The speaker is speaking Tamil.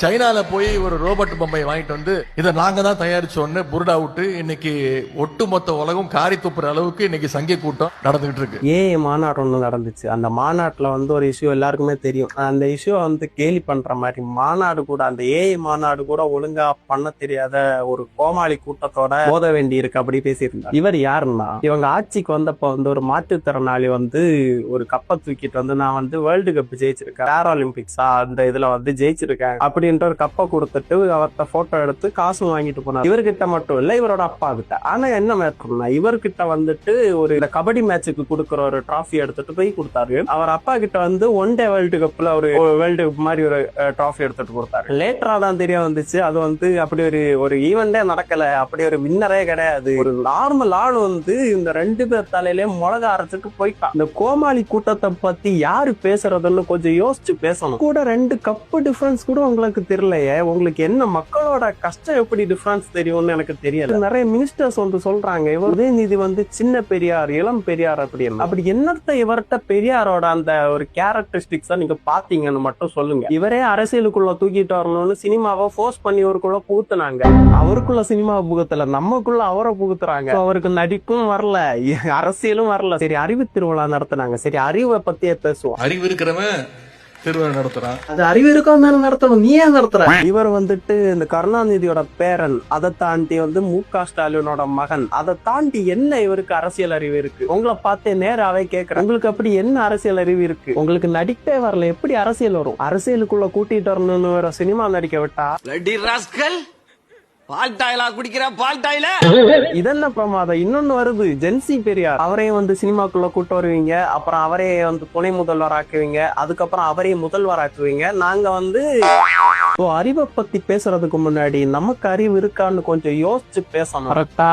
சைனால போய் ஒரு ரோபோட் பொம்மை வாங்கிட்டு வந்து இதை நாங்க தான் தயாரிச்சோன்னு புருடா விட்டு இன்னைக்கு ஒட்டுமொத்த உலகம் காரி துப்புற அளவுக்கு இன்னைக்கு சங்கி கூட்டம் நடந்துகிட்டு இருக்கு. மாநாடு ஒண்ணு நடந்துச்சு. அந்த மாநாட்டுல வந்து ஒரு இஷ்யூ எல்லாருக்குமே தெரியும். அந்த இஷ்யூ வந்து கேலி பண்ற மாதிரி மாநாடு கூட, அந்த மாநாடு கூட ஒழுங்கா பண்ண தெரியாத ஒரு கோமாளி கூட்டத்தோட மோத வேண்டி இருக்கு அப்படி பேசியிருந்தார். இவர் யாருன்னா, இவங்க ஆட்சிக்கு வந்தப்ப வந்து ஒரு மாற்றுத்திறனாளி வந்து ஒரு கப்பை தூக்கிட்டு வந்து நான் வந்து வேர்ல்டு கப் ஜெயிச்சிருக்கேன், பேராலிம்பிக்ஸா அந்த இதுல வந்து ஜெயிச்சிருக்கேன் அப்படின்ற ஒரு கப்பை கொடுத்துட்டு அவர்கிட்ட போட்டோ எடுத்து காசு வாங்கிட்டு போனார். இவர்கிட்ட மட்டும் இல்ல, இவரோட அப்பா கிட்ட. ஆனா என்ன மேட்டர்னா, இவர்கிட்ட வந்துட்டு ஒரு இந்த கபடி மேட்சுக்கு கொடுக்குற ஒரு டிராஃபி எடுத்துட்டு போய் கொடுத்தாரு. அவர் அப்பா கிட்ட வந்து ஒன் டே வேர்ல்டு கப்ல ஒரு வேர்ல்டு கப் மாதிரி ஒரு டிராஃபி எடுத்துட்டு கொடுத்தாரு. லேட்டரா தான் தெரிய வந்துச்சு அது வந்து அப்படி ஒரு ஈவெண்டே நடக்கல, அப்படி ஒரு வின்னரே கிடையாது. ஒரு நார்மல் ஆள் வந்து இந்த 2 பேர் தலையிலே மிளகா அரைச்சிட்டு போயிட்டான். இந்த கோமாளி கூட்டத்தை பத்தி யாரு பேசுறதுன்னு கொஞ்சம் யோசிச்சு பேசணும். கூட 2 கப்பு டிஃபரன்ஸ் கூட உங்களுக்கு தெரியலையே, உங்களுக்கு என்ன மக்களோட கஷ்டம் எப்படி டிஃபரன்ஸ் தெரியும்னு எனக்கு தெரியல. நிறைய மினிஸ்டர்ஸ் வந்து சொல்றாங்க உதயநிதி வந்து சின்ன பெரியார், இளம் பெரியார் அப்படின்னு. அப்படி என்னத்த இவர்கிட்ட பெரியாரோட அந்த ஒரு கேரக்டரிஸ்டிக்ஸா நீங்க பாத்தீங்கன்னு மட்டும் சொல்லுங்க. இவரே அரசியலுக்குள்ள தூக்கிட்டு வரணும்னு சினிமாவை ஃபோர்ஸ் பண்ணி இவருக்குள்ள புகுத்துனாங்க. அவருக்குள்ள சினிமா புகுத்தல, நமக்குள்ள அவரை புகுத்துறாங்க. அவருக்கு நடிப்பும் வரல, அரசியலும் வரல. சரி, அறிவு திருவிழா நடத்தினாங்க. சரி, அறிவை பத்தியே பேசுவோம். அறிவு இருக்கிறவன் திருவிழா நடத்துறான். அது அறிவு இருக்கும் தானே நடத்தணும், நீ ஏன் நடத்துற? இவர் வந்துட்டு இந்த கருணாநிதியோட பேரன், அதை தாண்டி வந்து மு.க. ஸ்டாலினோட மகன், அதை தாண்டி என்ன இவருக்கு அரசியல் அறிவு இருக்கு? உங்களை பார்த்தே நேராவே கேட்கிறேன், உங்களுக்கு அப்படி என்ன அரசியல் அறிவு இருக்கு? உங்களுக்கு நடிக்கவே வரல, எப்படி அரசியல் வரும்? அரசியலுக்குள்ள கூட்டிட்டு வரணும்னு வேற சினிமா நடிக்க விட்டா இதென்ன பிரமாதம். இன்னொன்னு வருது, ஜென்சி பெரியார். அவரையும் வந்து சினிமாக்குள்ள கூட்டு வருவீங்க, அப்புறம் அவரே வந்து துணை முதல்வர் ஆக்குவீங்க, அதுக்கப்புறம் அவரே முதல்வர் ஆக்குவீங்க. நாங்க வந்து அறிவை பத்தி பேசுறதுக்கு முன்னாடி நமக்கு அறிவு இருக்கான்னு கொஞ்சம் யோசிச்சு பேசணும். கரெக்டா?